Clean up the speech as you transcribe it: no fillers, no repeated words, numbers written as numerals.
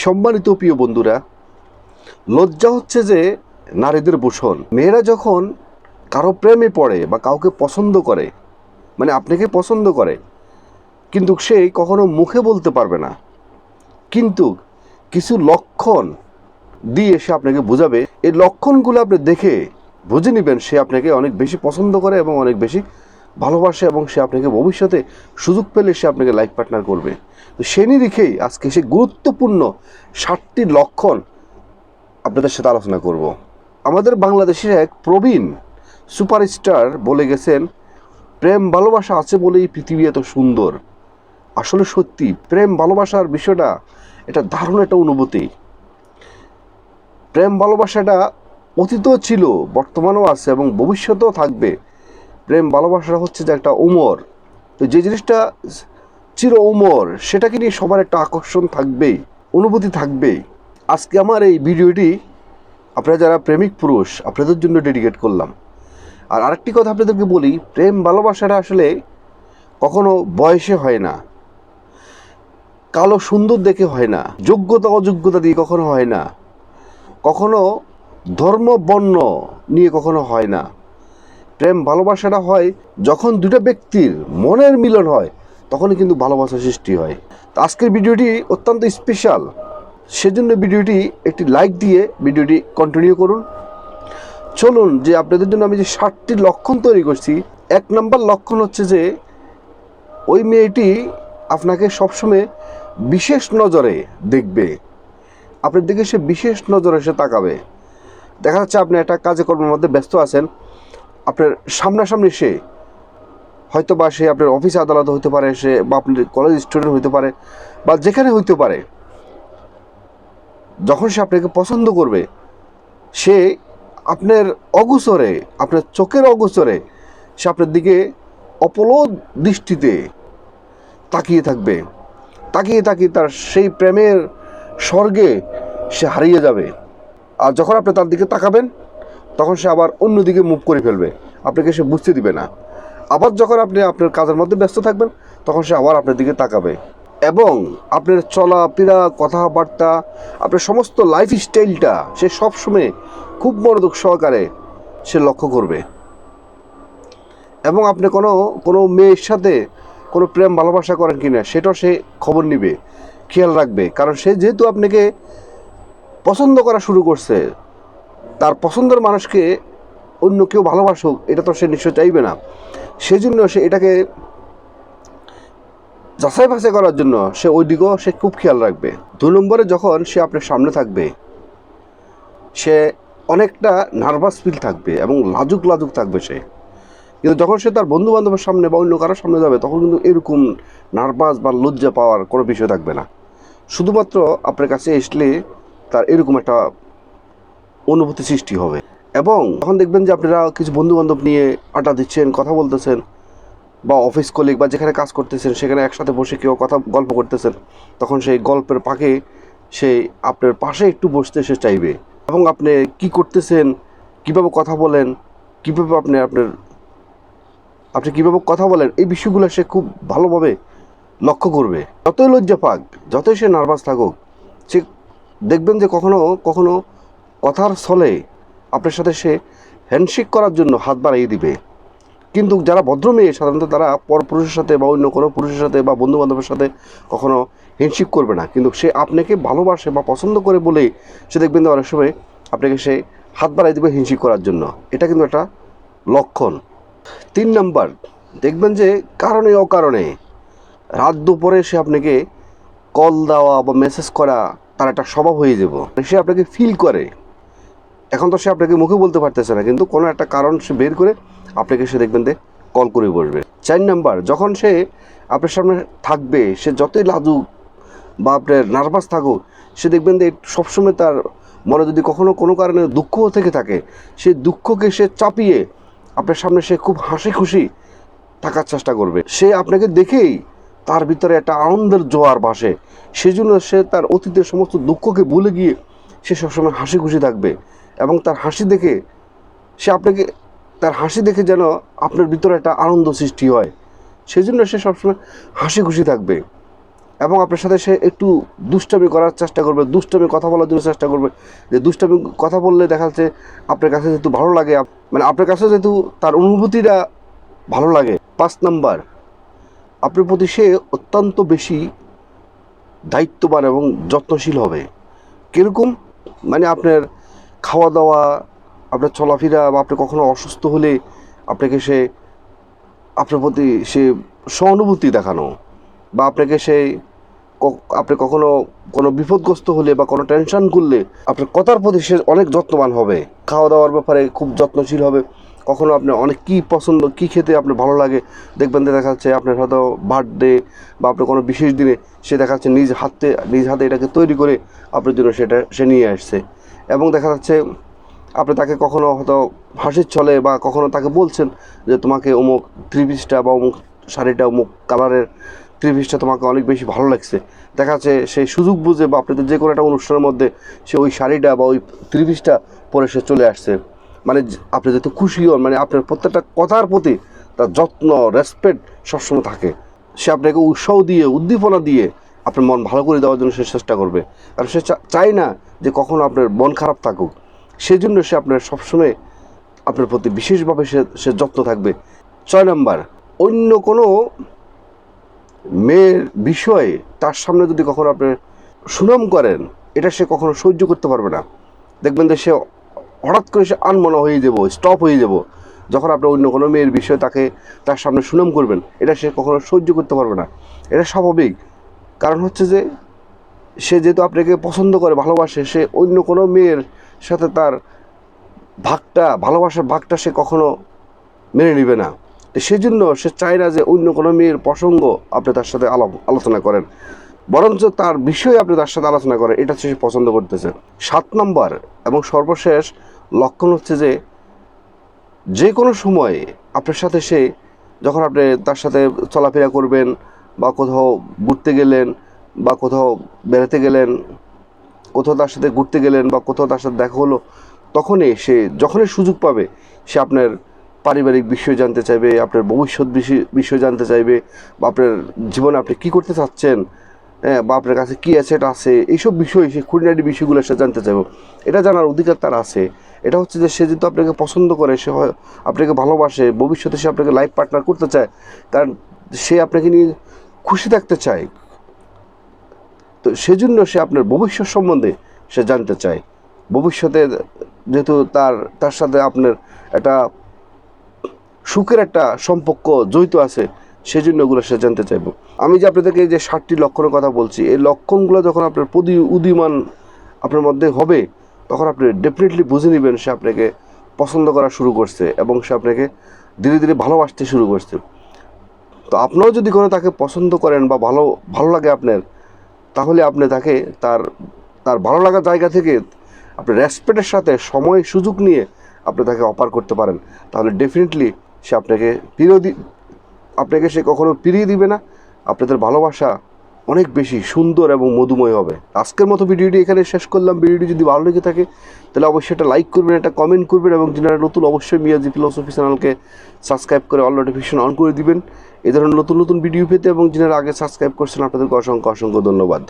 সম্মানিত প্রিয় বন্ধুরা, লজ্জা হচ্ছে যে নারীদের ভূষণ। মেয়েরা যখন কারো প্রেমে পড়ে বা কাউকে পছন্দ করে, মানে আপনাকে পছন্দ করে, কিন্তু সে কখনো মুখে বলতে পারবে না, কিন্তু কিছু লক্ষণ দিয়ে সে আপনাকে বোঝাবে। এই লক্ষণগুলো আপনি দেখে বুঝে নেবেন সে আপনাকে অনেক বেশি পছন্দ করে এবং অনেক বেশি ভালোবাসে, এবং সে আপনাকে ভবিষ্যতে সুযোগ পেলে সে আপনাকে লাইফ পার্টনার করবে। তো সে নিরিখেই আজকে সে গুরুত্বপূর্ণ 7টি লক্ষণ আপনাদের সাথে আলোচনা করব। আমাদের বাংলাদেশের এক প্রবীণ সুপারস্টার বলে গেছেন, প্রেম ভালোবাসা আছে বলেই পৃথিবী এত সুন্দর। আসলে সত্যি প্রেম ভালোবাসার বিষয়টা এটা দারুণ একটা অনুভূতি। প্রেম ভালোবাসাটা অতীতও ছিল, বর্তমানেও আছে এবং ভবিষ্যতেও থাকবে। প্রেম ভালোবাসাটা হচ্ছে যে একটা উমর, তো যে জিনিসটা চির উমর সেটাকে নিয়ে সবার একটা আকর্ষণ থাকবেই, অনুভূতি থাকবেই। আজকে আমার এই ভিডিওটি আপনারা যারা প্রেমিক পুরুষ আপনাদের জন্য ডেডিকেট করলাম। আর আরেকটি কথা আপনাদেরকে বলি, প্রেম ভালোবাসাটা আসলে কখনো বয়সে হয় না, কালো সুন্দর দেখে হয় না, যোগ্যতা অযোগ্যতা দিয়ে কখনো হয় না, কখনো ধর্ম বর্ণ নিয়ে কখনো হয় না। প্রেম ভালোবাসাটা হয় যখন দুটো ব্যক্তির মনের মিলন হয়, তখনই কিন্তু ভালোবাসা সৃষ্টি হয়। তো আজকের ভিডিওটি অত্যন্ত স্পেশাল, সেজন্য ভিডিওটি একটি লাইক দিয়ে ভিডিওটি কন্টিনিউ করুন। চলুন যে আপনাদের জন্য আমি যে 7টি লক্ষণ তৈরি করছি। 1 নম্বর লক্ষণ হচ্ছে যে ওই মেয়েটি আপনাকে সবসময় বিশেষ নজরে দেখবে, আপনার দিকে সে বিশেষ নজরে সে তাকাবে। দেখা যাচ্ছে আপনি একটা কাজে কর্মের মধ্যে ব্যস্ত আছেন, আপনার সামনাসামনি সে, হয়তো বা সে আপনার অফিস আদালত হতে পারে, সে বা আপনার কলেজ স্টুডেন্ট হতে পারে, বা যেখানে হইতে পারে, যখন সে আপনাকে পছন্দ করবে সে আপনার অগোচরে, আপনার চোখের অগোচরে সে আপনার দিকে অপলক দৃষ্টিতে তাকিয়ে থাকবে। তাকিয়ে তাকিয়ে তার সেই প্রেমের স্বর্গে সে হারিয়ে যাবে। আর যখন আপনি তার দিকে তাকাবেন তখন সে আবার অন্যদিকে মুভ করে ফেলবে, আপনাকে সে বুঝতে দিবে না। আবার যখন আপনি আপনার কাজের মধ্যে ব্যস্ত থাকবেন তখন সে আবার আপনার দিকে তাকাবে, এবং আপনার চলাফেরা, কথাবার্তা, আপনার সমস্ত লাইফ স্টাইলটা সে সবসময় খুব মনোযোগ সহকারে সে লক্ষ্য করবে। এবং আপনি কোনো মেয়ের সাথে কোনো প্রেম ভালোবাসা করেন কিনা সেটাও সে খবর নিবে, খেয়াল রাখবে। কারণ সে যেহেতু আপনাকে পছন্দ করা শুরু করছে, তার পছন্দের মানুষকে অন্য কেউ ভালোবাসুক এটা তো সে নিশ্চয় চাইবে না। সেজন্য সে এটাকে যাচাই বাছাই করার জন্য সে ওই দিকেও সে খুব খেয়াল রাখবে। 2 নম্বরে যখন সে আপনার সামনে থাকবে সে অনেকটা নার্ভাস ফিল থাকবে এবং লাজুক লাজুক থাকবে সে, কিন্তু যখন সে তার বন্ধু বান্ধবের সামনে বা অন্য কারোর সামনে যাবে তখন কিন্তু এরকম নার্ভাস বা লজ্জা পাওয়ার কোনো বিষয় থাকবে না। শুধুমাত্র আপনার কাছে আসলে তার এরকম একটা অনুভূতি সৃষ্টি হবে। এবং তখন দেখবেন যে আপনারা কিছু বন্ধু বান্ধব নিয়ে আড্ডা দিচ্ছেন, কথা বলতেছেন, বা অফিস কলিগ বা যেখানে কাজ করতেছেন সেখানে একসাথে বসে কেউ গল্প করতেছেন, তখন সেই গল্পের ফাঁকে সে আপনার পাশে একটু বসতে সে চাইবে। এবং আপনি কি করতেছেন, কীভাবে কথা বলেন, কীভাবে আপনি কীভাবে কথা বলেন, এই বিষয়গুলো সে খুব ভালোভাবে লক্ষ্য করবে। যতই লজ্জা পাক, যতই সে নার্ভাস থাকুক, সে দেখবেন যে কখনো কখনো কথার ছলে আপনার সাথে সে হ্যান্ডশেক করার জন্য হাত বাড়িয়ে দিবে। কিন্তু যারা ভদ্র মেয়ে সাধারণত তারা পরপুরুষের সাথে বা অন্য কোনো পুরুষের সাথে বা বন্ধু বান্ধবের সাথে কখনো হ্যান্ডশেক করবে না, কিন্তু সে আপনাকে ভালোবাসে বা পছন্দ করে বলেই সে দেখবেন যে অনেক সময় আপনাকে সে হাত বাড়াই দেবে হ্যান্ডশেক করার জন্য। এটা কিন্তু একটা লক্ষণ। 3 নম্বর, দেখবেন যে কারণে অকারণে রাত দুপুরে সে আপনাকে কল দেওয়া বা মেসেজ করা তার একটা স্বভাব হয়ে যাব। সে আপনাকে ফিল করে, এখন তো সে আপনাকে মুখে বলতে পারতেছে না, কিন্তু কোনো একটা কারণ সে বের করে আপনাকে সে দেখবেন যে কল করে বসবে। 4 নম্বর, যখন সে আপনার সামনে থাকবে সে যতই লাজুক বা আপনার নার্ভাস থাকুক, সে দেখবেন যে সবসময় তার মনে যদি কখনো কোনো কারণে দুঃখ থেকে থাকে, সেই দুঃখকে সে চাপিয়ে আপনার সামনে সে খুব হাসি খুশি থাকার চেষ্টা করবে। সে আপনাকে দেখেই তার ভিতরে একটা আনন্দের জোয়ার ভাসে, সেজন্য সে তার অতীতের সমস্ত দুঃখকে ভুলে গিয়ে সে সবসময় হাসি খুশি থাকবে। এবং তার হাসি দেখে তার হাসি দেখে যেন আপনার ভিতরে একটা আনন্দ সৃষ্টি হয়, সেজন্য সে সবসময় হাসি খুশি থাকবে। এবং আপনার সাথে সে একটু দুষ্টামি করার চেষ্টা করবে, দুষ্টামি কথা বলার জন্য চেষ্টা করবে, যে দুষ্টামি কথা বললে দেখা যাচ্ছে আপনার কাছে যেহেতু ভালো লাগে, মানে আপনার কাছে যেহেতু তার অনুভূতিটা ভালো লাগে। 5 নাম্বার, আপনার প্রতি সে অত্যন্ত বেশি দায়িত্ববান এবং যত্নশীল হবে। কীরকম? মানে আপনার খাওয়া দাওয়া, আপনার চলাফেরা, বা আপনি কখনো অসুস্থ হলে আপনাকে সে, আপনার প্রতি সে সহানুভূতি দেখানো, বা আপনাকে সে, আপনি কখনো কোনো বিপদগ্রস্ত হলে বা কোনো টেনশন করলে আপনার কথার প্রতি সে অনেক যত্নবান হবে। খাওয়া দাওয়ার ব্যাপারে খুব যত্নশীল হবে। কখনো আপনার অনেক কী পছন্দ, কী খেতে আপনার ভালো লাগে, দেখবেন যে দেখা যাচ্ছে আপনার হয়তো বার্থডে বা আপনার কোনো বিশেষ দিনে সে দেখা যাচ্ছে নিজ হাতে এটাকে তৈরি করে আপনার জন্য সে নিয়ে আসছে। এবং দেখা যাচ্ছে আপনি তাকে কখনো হয়তো হাসির ছলে বা কখনো তাকে বলছেন যে তোমাকে অমুক থ্রি পিসটা বা অমুক শাড়িটা, অমুক কালারের থ্রি পিসটা তোমাকে অনেক বেশি ভালো লাগছে। দেখা যাচ্ছে সেই সুযোগ বুঝে বা আপনাদের যে কোনো একটা অনুষ্ঠানের মধ্যে সে ওই শাড়িটা বা ওই থ্রি পিসটা পরে সে চলে আসছে। মানে আপনি যেহেতু খুশি হন, মানে আপনার প্রত্যেকটা কথার প্রতি তার যত্ন, রেসপেক্ট সবসময় থাকে। সে আপনাকে উৎসাহ দিয়ে, উদ্দীপনা দিয়ে আপনার মন ভালো করে দেওয়ার জন্য সে চেষ্টা করবে। কারণ সে চায় না যে কখনো আপনার মন খারাপ থাকুক। সেই জন্য সে আপনার সবসময় আপনার প্রতি বিশেষভাবে সে যত্ন থাকবে। 6 নাম্বার, অন্য কোনো মেয়ের বিষয়ে তার সামনে যদি কখনো আপনি সুনাম করেন, এটা সে কখনো সহ্য করতে পারবে না। দেখবেন যে সে হঠাৎ করে সে আনমনা হয়ে যাব, স্টপ হয়ে যাব যখন আপনি অন্য কোনো মেয়ের বিষয়ে তার সামনে সুনাম করবেন। এটা সে কখনো সহ্য করতে পারবে না। এটা স্বাভাবিক। কারণ হচ্ছে যে সে যেহেতু আপনাকে পছন্দ করে, ভালোবাসে, সে অন্য কোনো মেয়ের সাথে তার ভালোবাসার ভাগটা সে কখনো মেনে নেবে না। সেজন্য সে চায় না যে অন্য কোনো মেয়ের প্রসঙ্গ আপনি তার সাথে আলোচনা করেন, বরঞ্চ তার বিষয়ে আপনি তার সাথে আলোচনা করেন। এটা সে পছন্দ করতেছে। 7 নাম্বার এবং সর্বশেষ লক্ষণ হচ্ছে যে কোনো সময় আপনার সাথে সে, যখন আপনি তার সাথে চলাফেরা করবেন বা কোথাও ঘুরতে গেলেন বা কোথাও বেড়াতে গেলেন, কোথাও তার সাথে ঘুরতে গেলেন বা কোথাও তার সাথে দেখা হলো, যখনই সুযোগ পাবে সে আপনার পারিবারিক বিষয় জানতে চাইবে, আপনার ভবিষ্যৎ বিষয় জানতে চাইবে, বা আপনার জীবনে আপনি কী করতে চাচ্ছেন, বা আপনার কাছে কী আছে এটা আছে, এইসব বিষয়, সে খুঁটিনাটি বিষয়গুলো সে জানতে চাইবে। এটা জানার অধিকার তার আছে। এটা হচ্ছে যে সে যেহেতু আপনাকে পছন্দ করে, সে আপনাকে ভালোবাসে, ভবিষ্যতে সে আপনাকে লাইফ পার্টনার করতে চায়, কারণ সে আপনাকে নিয়ে খুশি থাকতে চায়। তো সেজন্য সে আপনার ভবিষ্যৎ সম্বন্ধে সে জানতে চায়। ভবিষ্যতে যেহেতু তার সাথে আপনার একটা সুখের একটা সম্পর্ক জড়িত আছে, সেজন্য ওগুলো সে জানতে চাইব। আমি যে আপনাদেরকে এই যে 7টি লক্ষণের কথা বলছি, এই লক্ষণগুলো যখন আপনার উদীয়মান আপনার মধ্যে হবে, তখন আপনি ডেফিনেটলি বুঝে নেবেন সে আপনাকে পছন্দ করা শুরু করছে এবং সে আপনাকে ধীরে ধীরে ভালোবাসতে শুরু করছে। তো আপনিও যদি কোনো তাকে পছন্দ করেন বা ভালো লাগে আপনার, তাহলে আপনি তাকে তার ভালো লাগার জায়গা থেকে আপনি রেসপেক্টের সাথে সময় সুযোগ নিয়ে আপনি তাকে অফার করতে পারেন। তাহলে ডেফিনেটলি সে আপনাকে সে কখনো ফিরিয়ে দিবে না। আপনাদের ভালোবাসা অনেক বেশি সুন্দর এবং মধুময় হবে। আজকের মতো ভিডিওটি এখানে শেষ করলাম। ভিডিওটি যদি ভালো লেগে থাকে তাহলে অবশ্যই একটা লাইক করবেন, একটা কমেন্ট করবেন, এবং যারা নতুন অবশ্যই মিয়াজি ফিলোসফি চ্যানেলকে সাবস্ক্রাইব করে অল নোটিফিকেশন অন করে দিবেন এই ধরনের নতুন নতুন ভিডিও পেতে। এবং যারা আগে সাবস্ক্রাইব করছেন আপনাদেরকে অসংখ্য ধন্যবাদ।